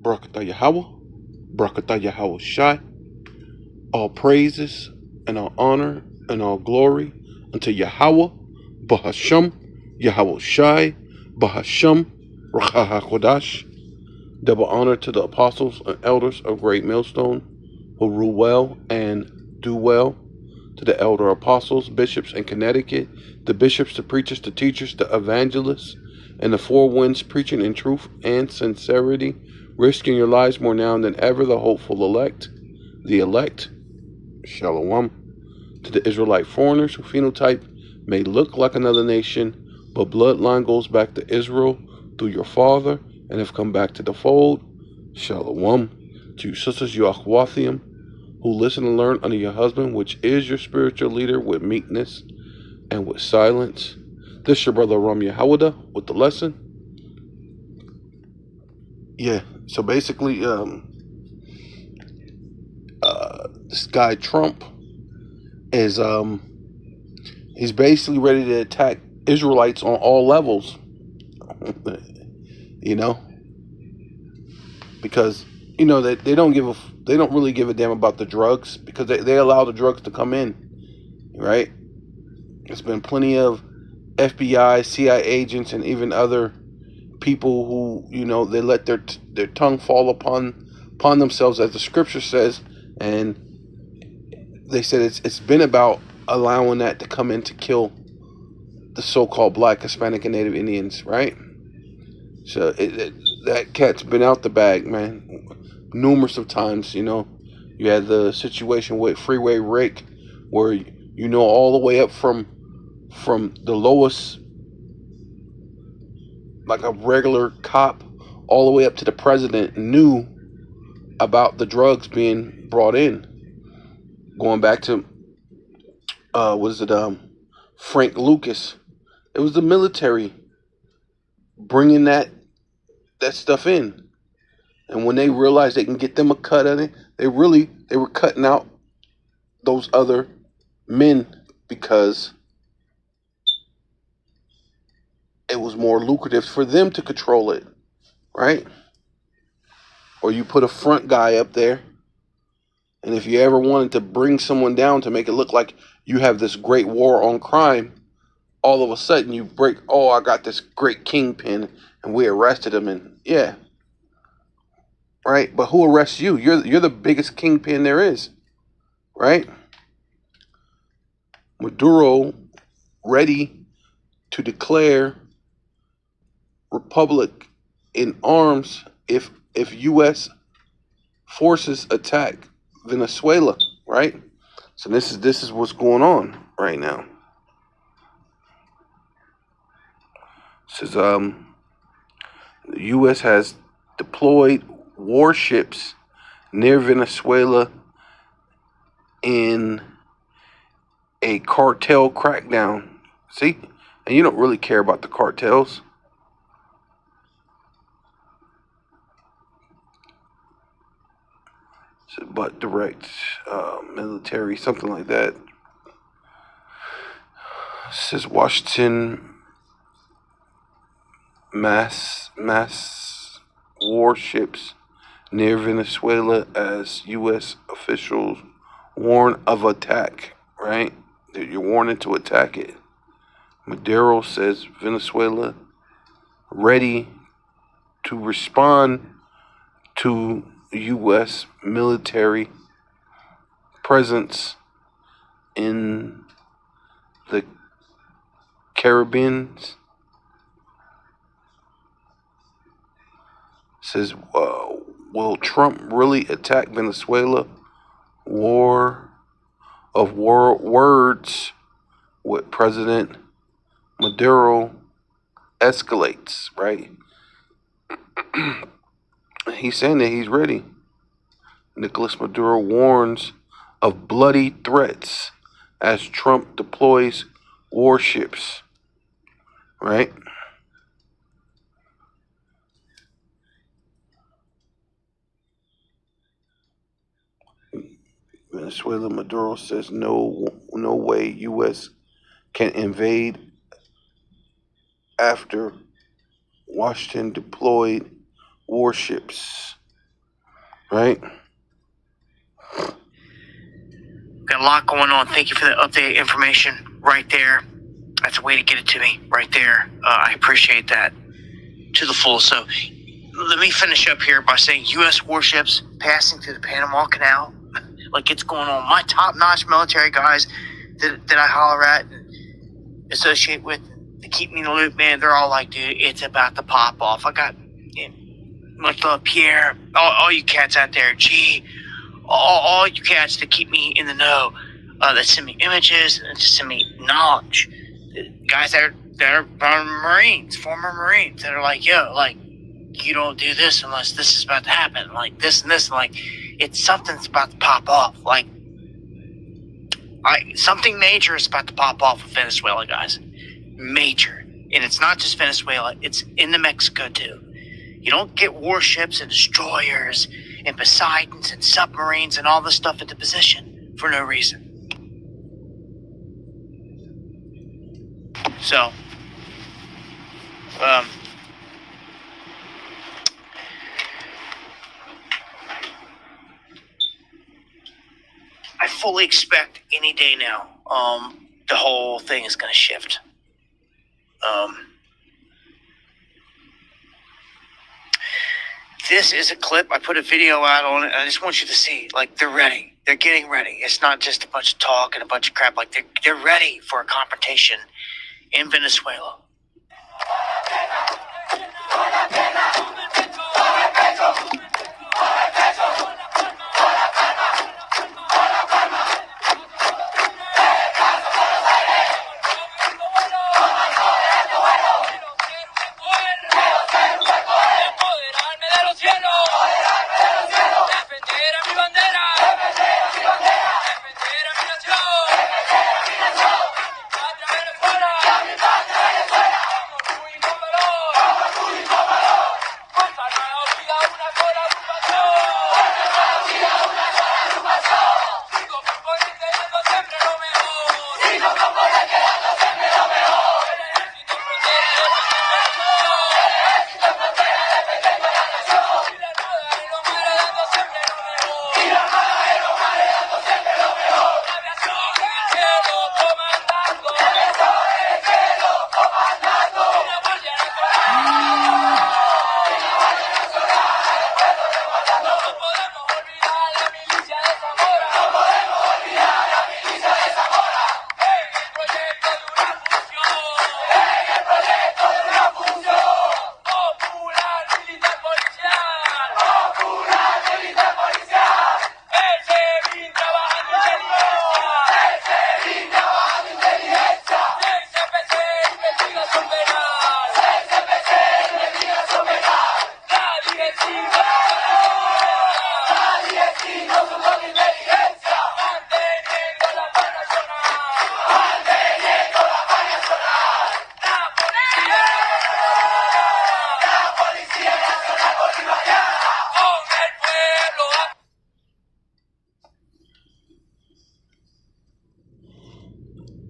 Barakatah Yahweh, Barakatah Yahweh Shai. All praises and all honor and all glory unto Yahweh, Bahasham, Yahweh Shai, Bahasham, Racha HaKodash. Double honor to the apostles and elders of Great Millstone who rule well and do well. To the elder apostles, bishops in Connecticut, the bishops, the preachers, the teachers, the evangelists, and the four winds preaching in truth and sincerity, risking your lives more now than ever, the hopeful elect, the elect, Shalom. To the Israelite foreigners who phenotype may look like another nation, but bloodline goes back to Israel through your father and have come back to the fold, Shalom. To you sisters, you Achwathium, who listen and learn under your husband, which is your spiritual leader, with meekness and with silence. This is your brother Ram Yahawada with the lesson. Yeah, so basically, this guy Trump is he's basically ready to attack Israelites on all levels. You know, because they don't really give a damn about the drugs, because they allow the drugs to come in, right? There's been plenty of FBI, CIA agents, and even other people who they let their tongue fall upon themselves, as the scripture says, and they said it's been about allowing that to come in to kill the so-called Black, Hispanic, and Native Indians, right? So that cat's been out the bag, man, numerous of times. You had the situation with Freeway Rick, where all the way up from the lowest, like a regular cop, all the way up to the president knew about the drugs being brought in. Going back to Frank Lucas, it was the military bringing that stuff in, and when they realized they can get them a cut at it, they were cutting out those other men, because it was more lucrative for them to control it, right? Or you put a front guy up there, and if you ever wanted to bring someone down to make it look like you have this great war on crime, all of a sudden you break, oh, I got this great kingpin, and we arrested him, and yeah, right? But who arrests you? You're the biggest kingpin there is, right? Maduro ready to declare republic in arms if U.S. forces attack Venezuela, right? So this is what's going on right now. It says the U.S. has deployed warships near Venezuela in a cartel crackdown. See? And you don't really care about the cartels. But direct military, something like that. It says Washington mass warships near Venezuela as U.S. officials warn of attack, right? You're warning to attack it. Maduro says Venezuela ready to respond to U.S. military presence in the Caribbean. Says, will Trump really attack Venezuela? War of words with President Maduro escalates, right? He's saying that he's ready. Nicolas Maduro warns of bloody threats as Trump deploys warships, right? Venezuela, Maduro says no way U.S. can invade after Washington deployed warships. right? Got a lot going on. Thank you for the updated information right there. That's a way to get it to me right there. I appreciate that to the full. So let me finish up here by saying U.S. warships passing through the Panama Canal. Like, it's going on. My top-notch military guys that I holler at and associate with to keep me in the loop, man, they're all like, dude, it's about to pop off. I got much love, Pierre, all you cats out there, G, all you cats that keep me in the know, that send me images and just send me knowledge. Guys that are Marines, former Marines, that are like, yo, like, you don't do this unless this is about to happen, like this and this, and like, it's something's about to pop off. Like, something major is about to pop off with Venezuela, guys. Major. And it's not just Venezuela, it's into Mexico too. You don't get warships and destroyers and Poseidons and submarines and all this stuff into position for no reason. So, I fully expect any day now, the whole thing is going to shift. This is a clip. I put a video out on it. I just want you to see, like, they're ready. They're getting ready. It's not just a bunch of talk and a bunch of crap. Like, they're ready for a confrontation in Venezuela.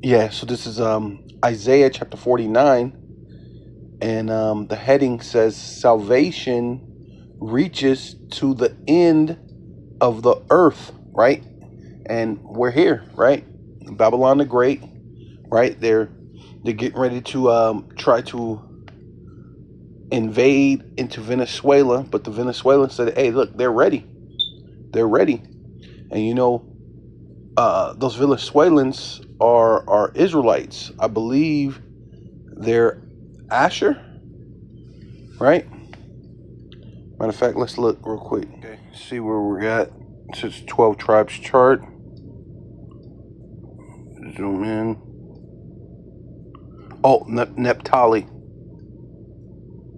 Yeah, so this is Isaiah chapter 49, and the heading says, salvation reaches to the end of the earth, right? And we're here, right? Babylon the Great, right? They're getting ready to try to invade into Venezuela, but the Venezuelans said, hey, look, they're ready. They're ready. And you know, those Venezuelans are Israelites. I believe they're Asher, right? Matter of fact, let's look real quick. Okay, see where we're at. This is 12 tribes chart. Zoom in. Oh, Nephtali.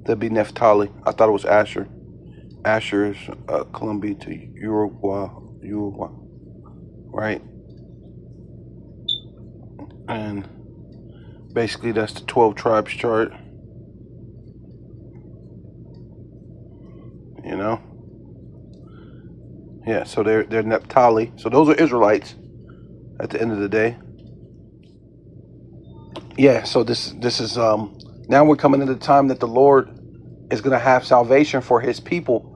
That'd be Nephtali. I thought it was Asher. Asher is Colombia to Uruguay, right? And basically that's the 12 tribes chart. You know? Yeah, so they're Nephtali. So those are Israelites at the end of the day. Yeah, so this is now we're coming into the time that the Lord is going to have salvation for his people,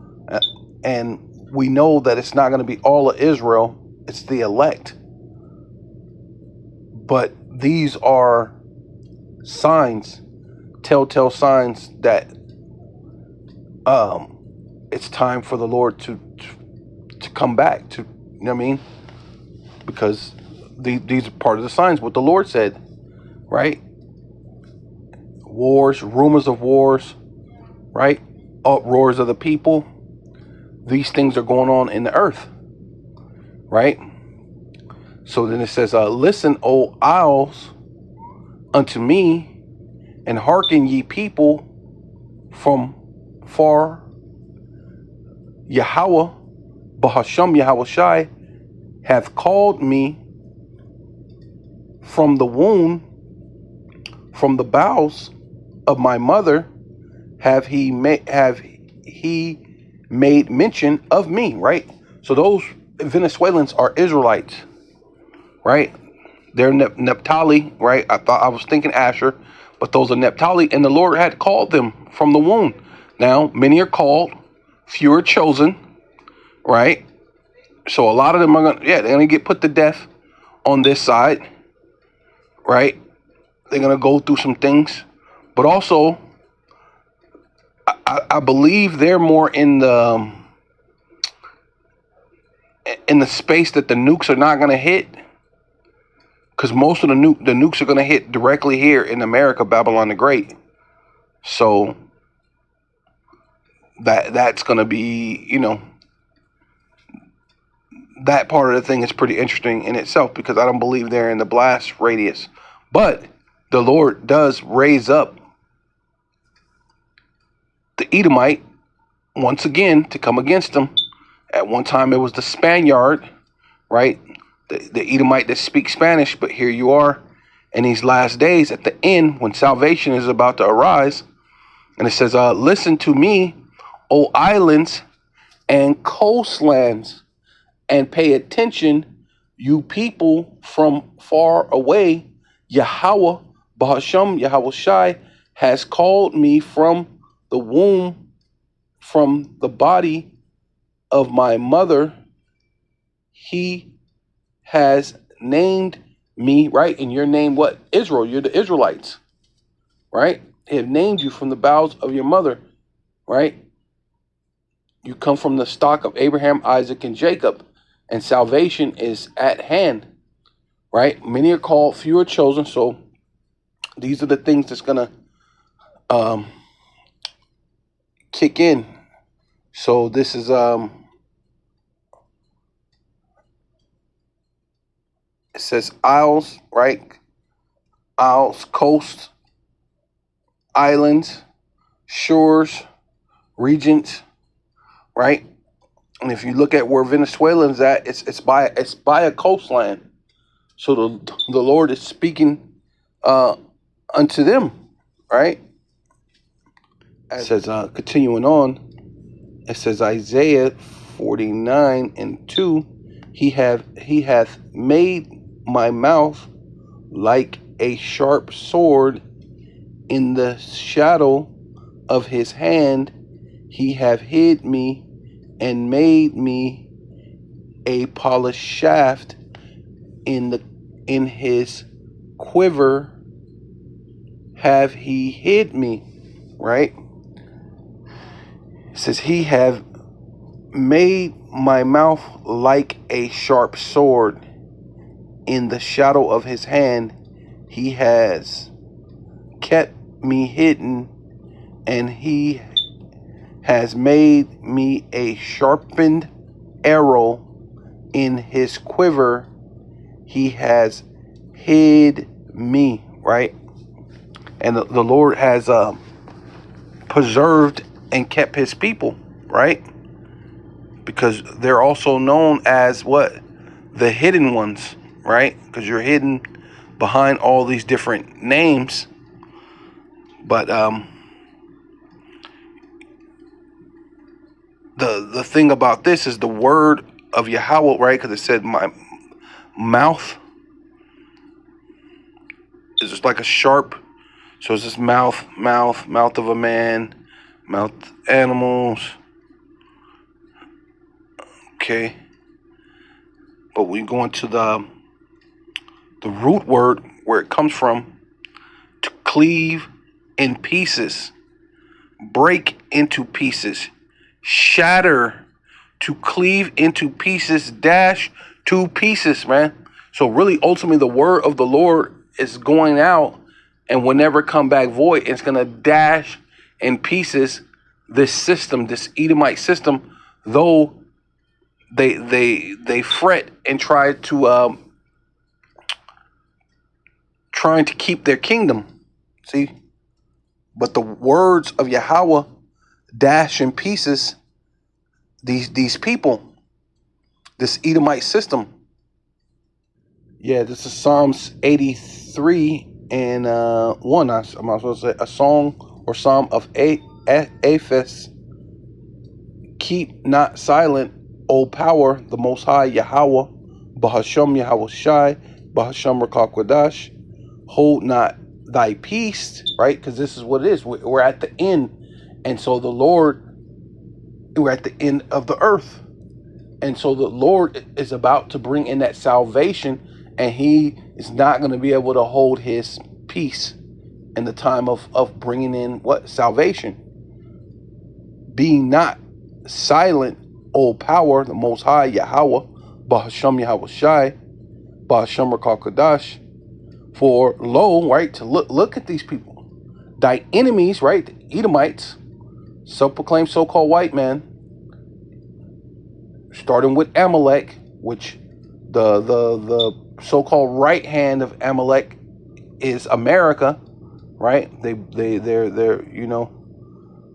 and we know that it's not going to be all of Israel. It's the elect. But these are signs, telltale signs that it's time for the Lord to come back. To, you know what I mean? Because these are part of the signs. What the Lord said, right? Wars, rumors of wars, right? Uproars of the people. These things are going on in the earth, right? So then it says, listen, O isles, unto me, and hearken ye people from far. Yahweh, Bahasham Yahweh Shai, hath called me from the womb, from the bowels of my mother, have he made mention of me, right? So those Venezuelans are Israelites, right? They're Nepali, right? I was thinking Asher, but those are Nepali, and the Lord had called them from the womb. Now, many are called, few are chosen, right? So a lot of them are they're gonna get put to death on this side, right? They're gonna go through some things, but also I believe they're more in the space that the nukes are not gonna hit, because most of the nukes are gonna hit directly here in America, Babylon the Great. So that's gonna be, you know, that part of the thing is pretty interesting in itself, because I don't believe they're in the blast radius. But the Lord does raise up the Edomite once again to come against them. At one time it was the Spaniard, right? The Edomite that speaks Spanish, but here you are in these last days at the end when salvation is about to arise. And it says, listen to me, O islands and coastlands, and pay attention, you people from far away. Yahweh, Bahasham, Yahweh Shai, has called me from the womb, from the body of my mother. He has named me, right? And your name, what? Israel. You're the Israelites, right? He have named you from the bowels of your mother, right? You come from the stock of Abraham, Isaac, and Jacob, and salvation is at hand, right? Many are called, few are chosen. So these are the things that's gonna kick in. So this is it says isles, right? Isles, coast, islands, shores, regions, right? And if you look at where Venezuela's at, it's by a coastline. So the Lord is speaking unto them, right? It says, continuing on, it says Isaiah 49:2, he hath made my mouth like a sharp sword, in the shadow of his hand he hath hid me, and made me a polished shaft, in his quiver have he hid me, right? It says he have made my mouth like a sharp sword, in the shadow of his hand he has kept me hidden, and he has made me a sharpened arrow, in his quiver he has hid me, right? And the Lord has preserved and kept his people, right? Because they're also known as what? The hidden ones, right? Because you're hidden behind all these different names. But the thing about this is the word of Yahweh, right? Because it said my mouth is just like a sharp. So it's just mouth of a man, mouth animals. Okay. But we go into the root word where it comes from, to cleave in pieces, break into pieces, shatter, to cleave into pieces, dash to pieces, man. So really, ultimately, the word of the Lord is going out and will never come back void. It's going to dash in pieces this system, this Edomite system, though they fret and trying to keep their kingdom. See? But the words of Yahweh dash in pieces these people, this Edomite system. Yeah, this is Psalms 83 and 1. I'm supposed to say a song or psalm of Aphes. Keep not silent, O power, the Most High Yahweh, Bahasham Yahweh Shai, Bahasham Rakah Kodash. Hold not thy peace, right? Because this is what it is. We're at the end. And so the Lord, we're at the end of the earth. And so the Lord is about to bring in that salvation, and he is not going to be able to hold his peace in the time of bringing in what? Salvation. Be not silent, O power, the Most High Yahweh, Bahasham Yahweh Shai, Bahasham Rakah Kodash. For lo, right, to look at these people, thy enemies, right, the Edomites, self-proclaimed so-called white man, starting with Amalek, which the so-called right hand of Amalek is America, right? They're you know,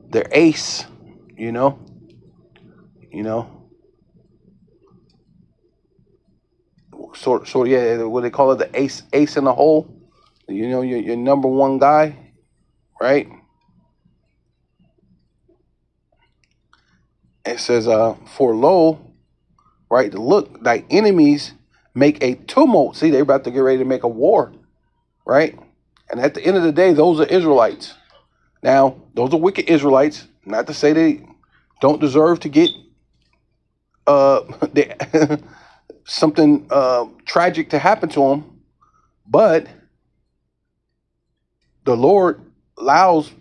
they're ace, you know. So yeah, what they call it, the ace in the hole. You know, your number one guy, right? It says, for lo, right, look, thy enemies make a tumult. See, they're about to get ready to make a war, right? And at the end of the day, those are Israelites. Now, those are wicked Israelites. Not to say they don't deserve to get something tragic to happen to them, but the Lord allows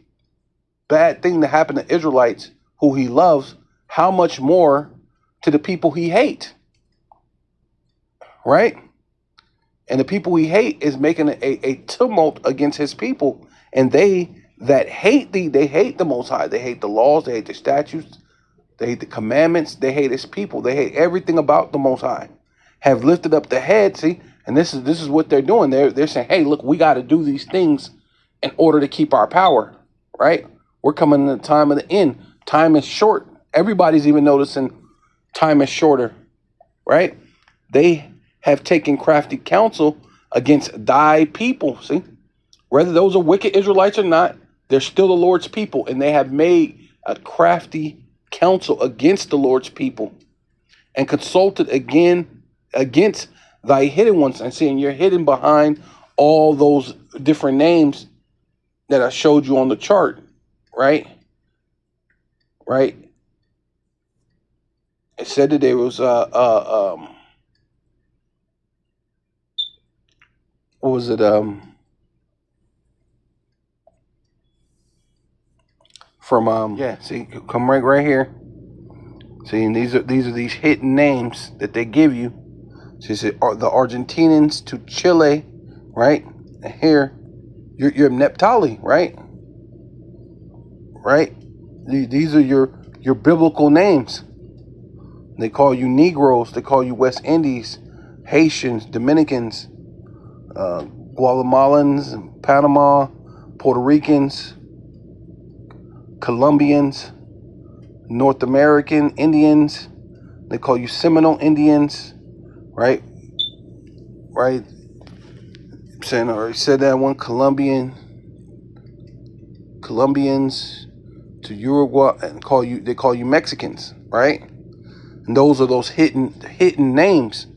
bad thing to happen to Israelites who he loves. How much more to the people he hates, right? And the people he hate is making a tumult against his people. And they that hate thee, they hate the Most High. They hate the laws. They hate the statutes. They hate the commandments. They hate his people. They hate everything about the Most High. Have lifted up the head, see? And this is what they're doing. They're saying, hey, look, we got to do these things in order to keep our power, right? We're coming in the time of the end. Time is short. Everybody's even noticing time is shorter, right? They have taken crafty counsel against thy people, see? Whether those are wicked Israelites or not, they're still the Lord's people, and they have made a crafty counsel against the Lord's people and consulted again against thy hidden ones. And seeing you're hidden behind all those different names that I showed you on the chart, right? Right? It said that there was what was it? From yeah, see, come right here. See, and these are these hidden names that they give you. So you the Argentinians to Chile, right? And here, you're Neptali, right? Right? These are your biblical names. They call you Negroes. They call you West Indies, Haitians, Dominicans, Guatemalans, Panama, Puerto Ricans, Colombians, North American Indians. They call you Seminole Indians, right? Right? Saying I already said that one. Colombians to Uruguay, and they call you Mexicans, right? And those are those hidden names.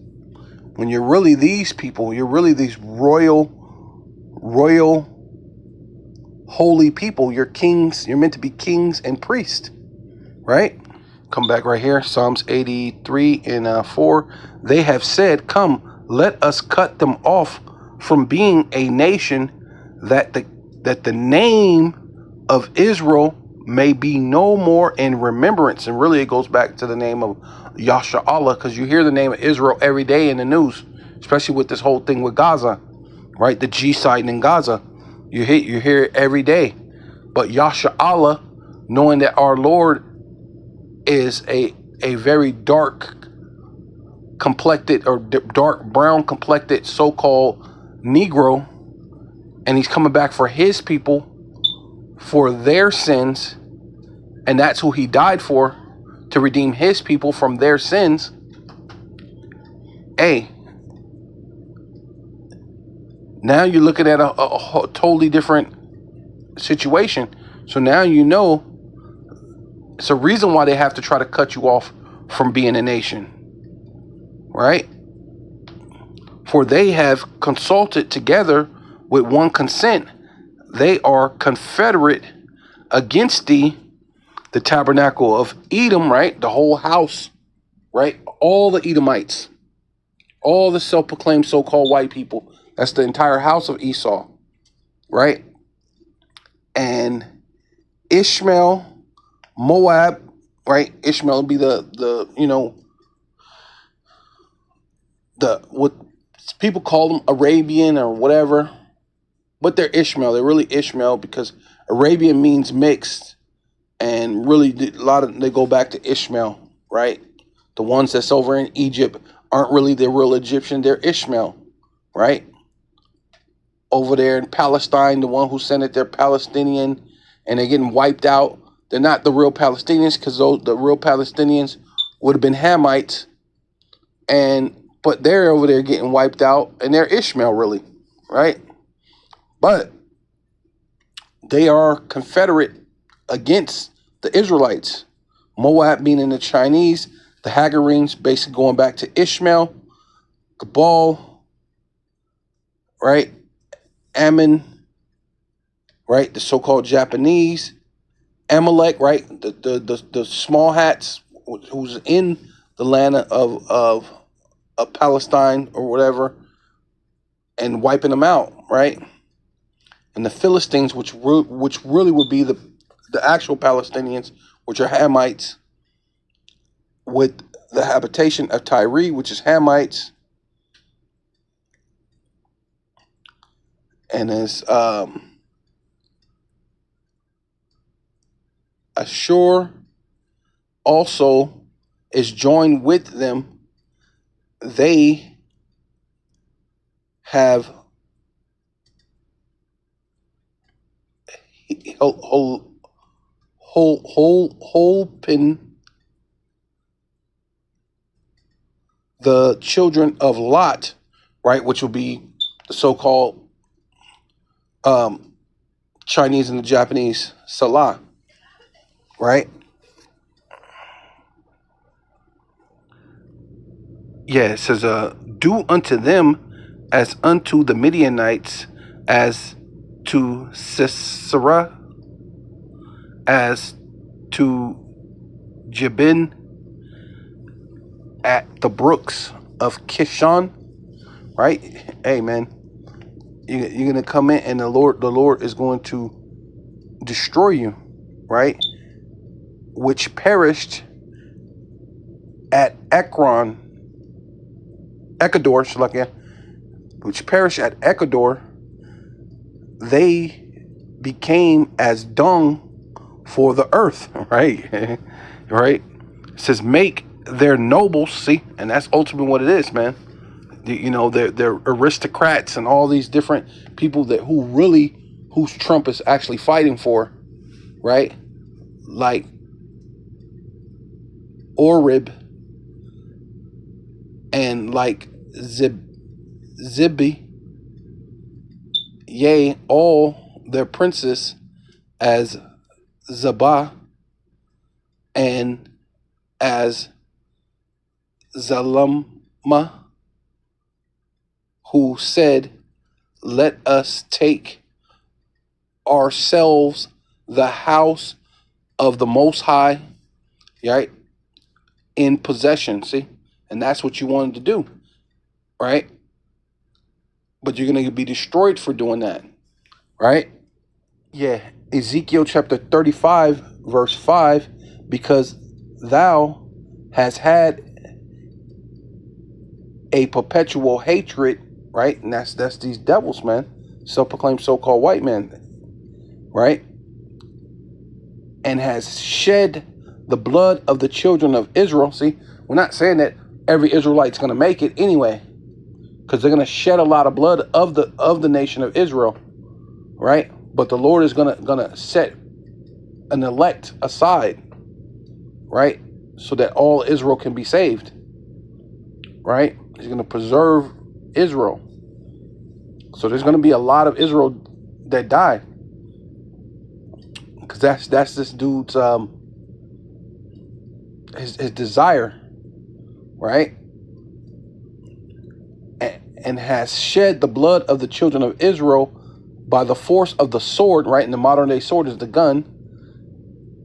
When you're really these people, you're really these royal, holy people. You're kings. You're meant to be kings and priests, right? Come back right here, Psalms 83 and 4. They have said, come, let us cut them off from being a nation, that the name of Israel may be no more in remembrance. And really it goes back to the name of Yasha Allah, because you hear the name of Israel every day in the news, especially with this whole thing with Gaza, right? The G-side in Gaza. You hear it every day. But Yasha Allah, knowing that our Lord is a very dark complected, or dark brown complected so-called Negro, and he's coming back for his people, for their sins, and that's who he died for, to redeem his people from their sins. Hey, now you're looking at a totally different situation. So now you know it's a reason why they have to try to cut you off from being a nation, right? For they have consulted together with one consent. They are confederate against thee, the tabernacle of Edom, right? The whole house, right? All the Edomites, all the self-proclaimed so-called white people. That's the entire house of Esau, right? And Ishmael, Moab, right? Ishmael would be the what people call them Arabian or whatever, but they're Ishmael. They're really Ishmael, because Arabian means mixed, and really a lot of they go back to Ishmael, right? The ones that's over in Egypt aren't really the real Egyptian. They're Ishmael, right? Over there in Palestine, the one who sent it, they're Palestinian, and they're getting wiped out. They're not the real Palestinians, because the real Palestinians would have been Hamites, but they're over there getting wiped out, and they're Ishmael, really, right? But they are confederate against the Israelites. Moab meaning the Chinese, the Hagarenes basically going back to Ishmael, Cabal, right? Ammon, right? The so-called Japanese, Amalek, right? The small hats who's in the land of Palestine or whatever, and wiping them out, right? And the Philistines, which really would be the actual Palestinians, which are Hamites, with the habitation of Tyre, which is Hamites, and as Ashur also is joined with them. They have holpen the children of Lot, right, which will be the so-called Chinese and the Japanese, Salah, right? Yeah, it says, do unto them as unto the Midianites, as to Sisera, as to Jabin at the brooks of Kishon, right? Hey, man, you're going to come in, and the Lord is going to destroy you, right? Which perished at Ekron, Ecuador, which perished at Ecuador. They became as dung for the earth, right? Right? It says, make their nobles, see, and that's ultimately what it is, man. They're aristocrats and all these different people whose Trump is actually fighting for, right? Like Orib and like Zibby, yea, all their princes as Zabah and as Zalamma, who said, let us take ourselves the house of the Most High, right? in possession. See, and that's what you wanted to do, right? But you're going to be destroyed for doing that, right? Yeah, Ezekiel chapter 35, verse 5, because thou hast had a perpetual hatred, right? And that's these devils, man. Self-proclaimed so-called white men, right? And has shed the blood of the children of Israel. See, we're not saying that every Israelite's going to make it anyway, because they're going to shed a lot of blood of the nation of Israel, right? But the Lord is gonna set an elect aside, right, so that all Israel can be saved, right? He's going to preserve Israel. So there's going to be a lot of Israel that die, because that's this dude's his desire, right? And has shed the blood of the children of Israel by the force of the sword, right? And the modern day sword is the gun.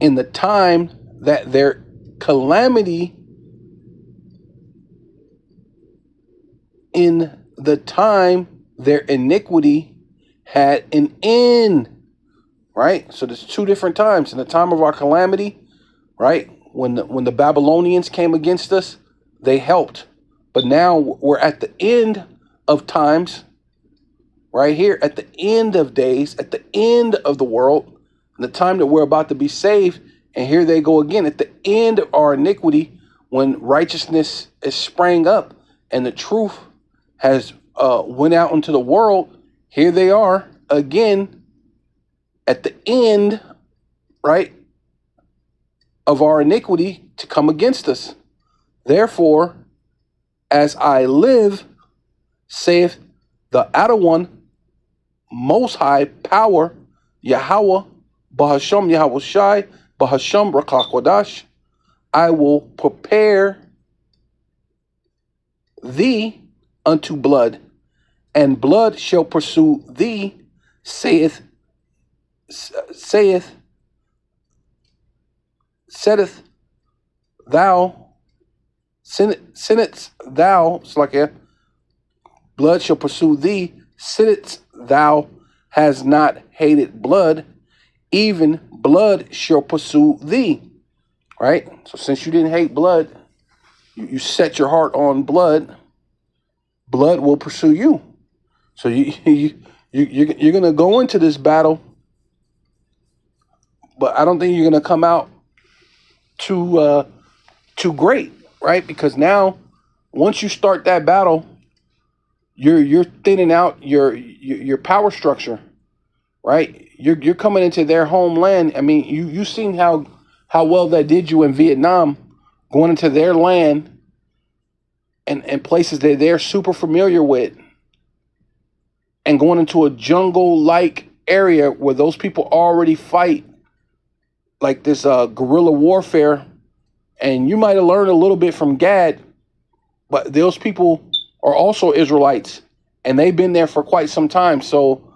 In the time that their calamity, in the time their iniquity had an end, right? So there's two different times. In the time of our calamity, right? When the Babylonians came against us, they helped. But now we're at the end of times, right here, at the end of days, at the end of the world, the time that we're about to be saved. And here they go again at the end of our iniquity, when righteousness is sprang up and the truth has went out into the world. Here they are again at the end, right, of our iniquity to come against us. Therefore, as I live, saith the outer one, most high power, Yahweh, Bahasham Yahweh Shai, Bahasham Rakakwadash, I will prepare thee unto blood, and blood shall pursue thee, saith thou, sinnest thou, it's like a blood shall pursue thee, sinnest thou has not hated blood, even blood shall pursue thee, right? So since you didn't hate blood, you set your heart on blood, blood will pursue you. So you're going to go into this battle, but I don't think you're going to come out too great, right? Because now, once you start that battle, you're thinning out your power structure, right? You're coming into their homeland. I mean, you seen how well that did you in Vietnam, going into their land and places that they're super familiar with, and going into a jungle-like area where those people already fight, like this guerrilla warfare. And you might have learned a little bit from Gad, but those people are also Israelites, and they've been there for quite some time. So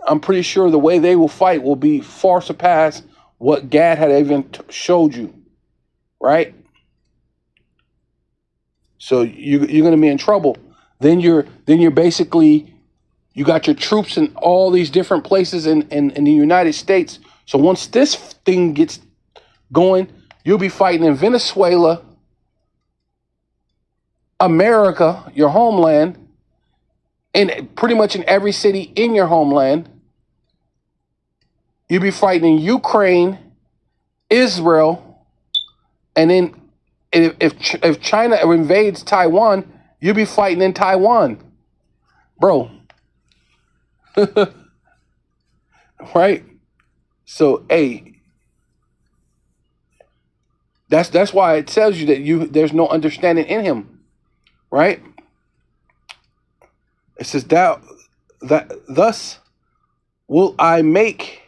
I'm pretty sure the way they will fight will be far surpass what Gad had even showed you, right? So you're going to be in trouble. Then you're basically, you got your troops in all these different places in the United States. So once this thing gets going, you'll be fighting in Venezuela, America, your homeland, and pretty much in every city in your homeland. You'll be fighting in Ukraine, Israel, and then if China invades Taiwan, you'll be fighting in Taiwan, bro. Right? So, hey, that's why it tells you that there's no understanding in him, right? It says that thus will I make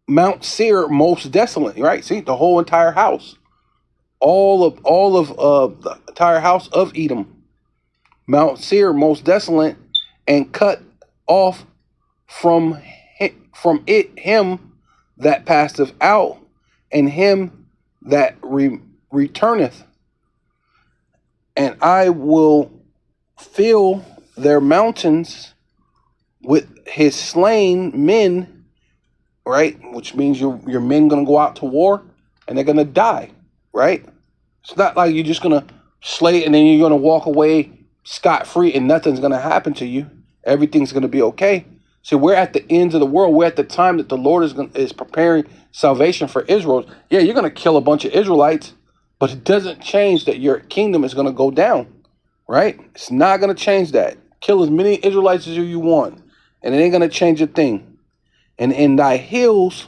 Mount Seir most desolate, right? See, the whole entire house, all of the entire house of Edom, Mount Seir most desolate, and cut off from it him that passeth out, and him that returneth, and I will fill their mountains with his slain men, right? Which means your men gonna go out to war and they're gonna die, right? It's not like you're just gonna slay and then you're gonna walk away scot-free and nothing's gonna happen to you. Everything's gonna be okay. See, we're at the ends of the world. We're at the time that the Lord is preparing salvation for Israel. Yeah, you're gonna kill a bunch of Israelites, but it doesn't change that your kingdom is gonna go down, right? It's not gonna change that. Kill as many Israelites as you want, and it ain't gonna change a thing. And in thy hills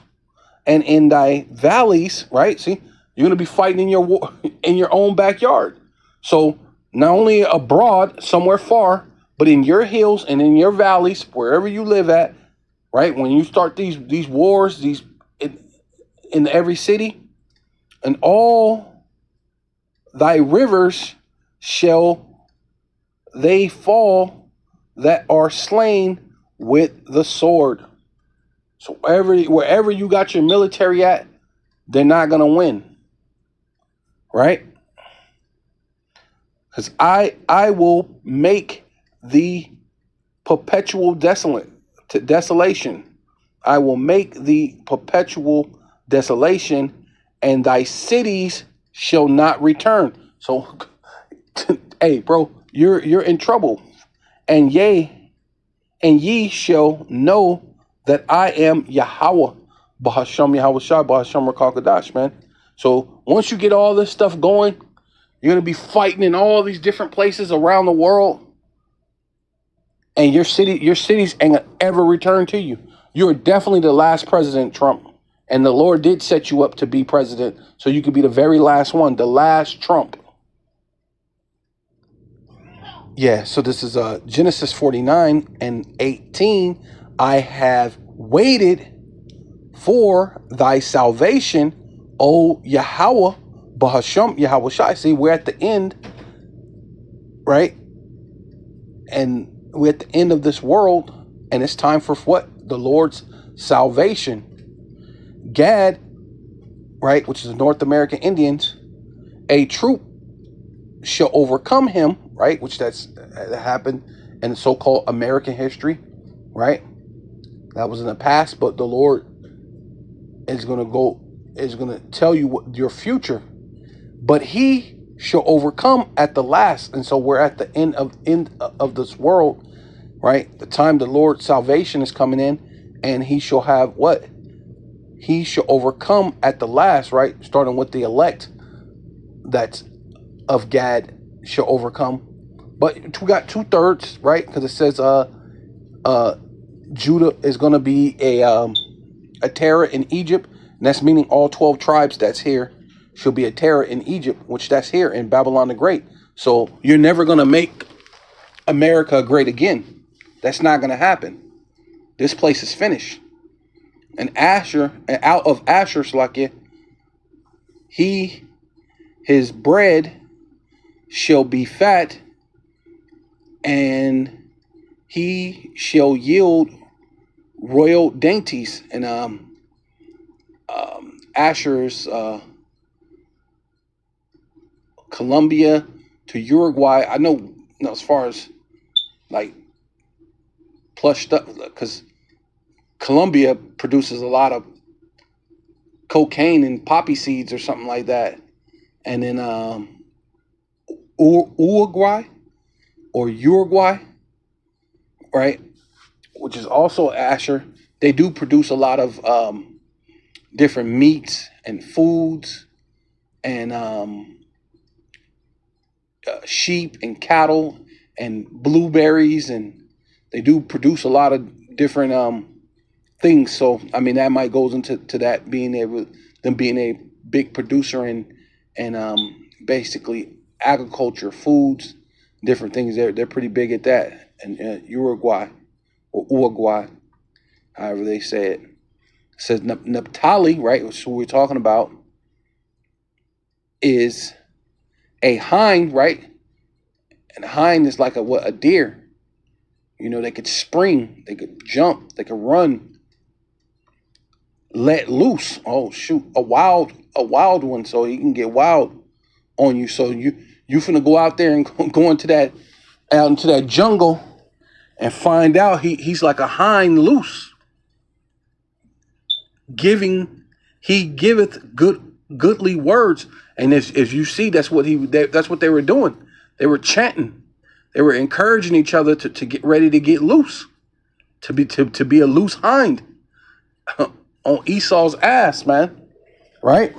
and in thy valleys, right? See, you're gonna be fighting in your in your own backyard. So not only abroad, somewhere far, but in your hills and in your valleys, wherever you live at, right? When you start these wars, these in every city, and all thy rivers shall they fall that are slain with the sword. So wherever you got your military at, they're not gonna win, right? Because I will make the perpetual desolation. I will make the perpetual desolation, and thy cities shall not return. So, hey, bro, you're in trouble. And ye shall know that I am Yahweh, Bahasham Yahweh Shai, Bahasham Rakakadash, man. So once you get all this stuff going, you're gonna be fighting in all these different places around the world, and your cities ain't gonna ever return to you. You're definitely the last president, Trump, and the Lord did set you up to be president, so you could be the very last one, the last Trump. Yeah, so this is Genesis 49 and 18. I have waited for thy salvation, O Yahweh, Bahasham Yahweh Shai. See, we're at the end, right? And we're at the end of this world, and it's time for what? The Lord's salvation. Gad, right, which is the North American Indians, a troop shall overcome him, right, which that happened in so-called American history, right? That was in the past, but the Lord is going to tell you what your future. But he shall overcome at the last. And so we're at the end of this world, right? The time the Lord's salvation is coming in, and he shall have what? He shall overcome at the last, right? Starting with the elect that's of Gad shall overcome. But we got 2/3, right? Because it says Judah is going to be a terror in Egypt, and that's meaning all 12 tribes that's here shall be a terror in Egypt, which that's here in Babylon the Great. So you're never going to make America great again. That's not going to happen. This place is finished. And Asher, and out of Asher, Slakia, his bread shall be fat, and he shall yield royal dainties. And Asher's Colombia to Uruguay. I know, as far as like plush stuff, because Colombia produces a lot of cocaine and poppy seeds or something like that. And then Uruguay, right, which is also Asher, they do produce a lot of different meats and foods and sheep and cattle and blueberries, and they do produce a lot of different things. So I mean, that might goes into that being a big producer and basically agriculture, foods, different things. They're pretty big at that. And Uruguay or Uruguay, however they say it. It says Naphtali, right, which is what we're talking about, is a hind, right? And a hind is like a deer. You know, they could spring, they could jump, they could run. let loose. Oh shoot, a wild one, so he can get wild on you. So you finna go out there and go into that jungle and find out he's like a hind loose, he giveth goodly words. And as you see, that's what they were doing. They were chanting. They were encouraging each other to get ready to get loose, to be a loose hind on Esau's ass, man. Right?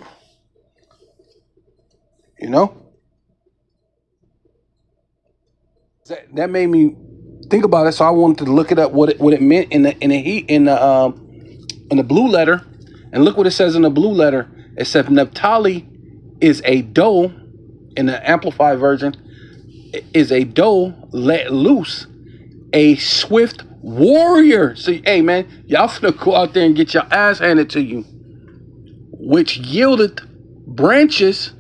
You know? That made me think about it, so I wanted to look it up what it meant in the blue letter. And look what it says in the blue letter. It says Naphtali is a doe, in the Amplified version, is a doe let loose, a swift warrior. See, hey man, y'all finna go out there and get your ass handed to you, which yielded branches.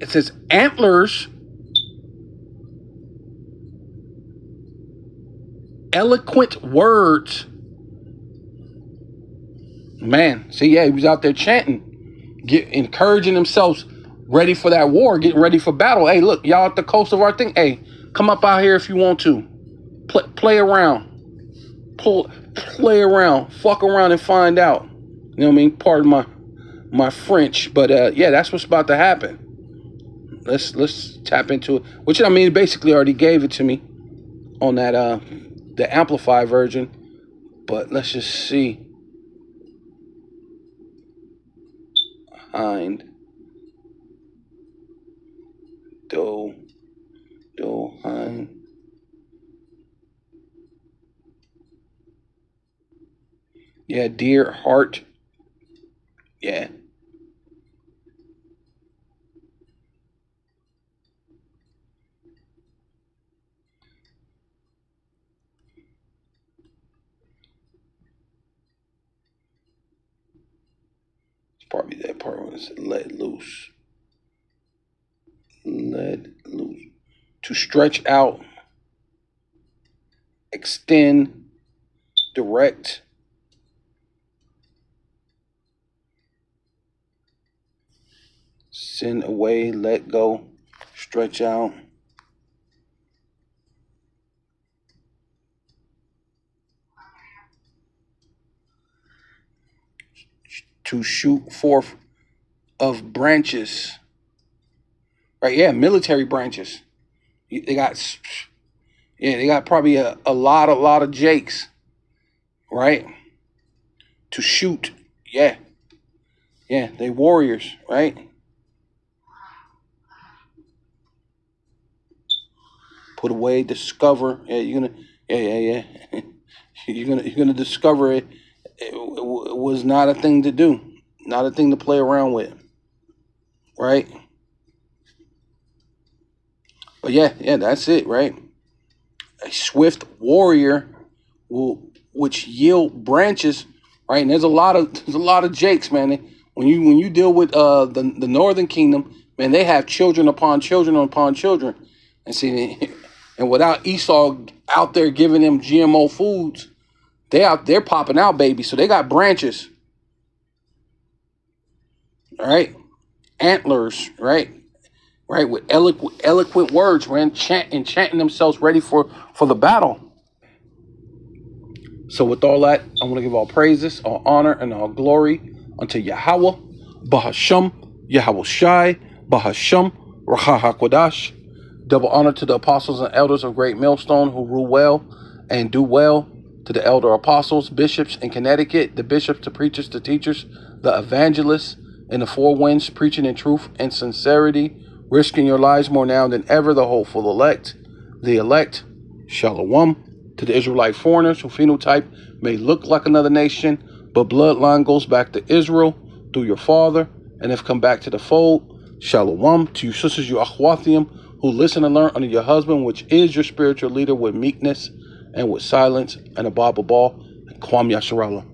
It says antlers, eloquent words. Man, see, yeah, he was out there chanting, encouraging themselves, ready for that war, getting ready for battle. Hey, look, y'all at the coast of our thing. Hey, come up out here if you want to. Play around. Play around. Fuck around and find out. You know what I mean? Pardon my French, but yeah, that's what's about to happen. Let's tap into it. Which, I mean, basically already gave it to me on that the Amplified version. But let's just see. Hind. Doe, hind. Yeah, deer, heart. Yeah. It's probably that part when it's let loose. Let loose. To stretch out, extend, direct. Send away, let go, stretch out. To shoot forth of branches. Right, yeah, military branches. They got probably a lot of jakes. Right? To shoot. Yeah. Yeah, they warriors, right? Put away, discover. Yeah, yeah. you're gonna discover it. It was not a thing to do, not a thing to play around with, right? But yeah, that's it, right? A swift warrior which yield branches, right? And there's a lot of jakes, man. When you deal with the Northern Kingdom, man, they have children upon children upon children, and see, and without Esau out there giving them GMO foods, they're popping out babies, so they got branches, right? Antlers, right, with eloquent words, man, chanting themselves ready for the battle. So with all that, I want to give all praises, all honor, and all glory unto Yahweh, Bahasham, Yahweh Shai, Bahasham, Raha HaKodash. Double honor to the apostles and elders of Great Millstone who rule well and do well, to the elder apostles, bishops in Connecticut, the bishops, the preachers, the teachers, the evangelists in the four winds, preaching in truth and sincerity, risking your lives more now than ever, the hopeful elect, Shalom. To the Israelite foreigners who phenotype may look like another nation, but bloodline goes back to Israel through your father, and have come back to the fold. Shalom. To you sisters, you Achwathium, who listen and learn under your husband, which is your spiritual leader, with meekness and with silence, and above all, and Kwam Yasharallah.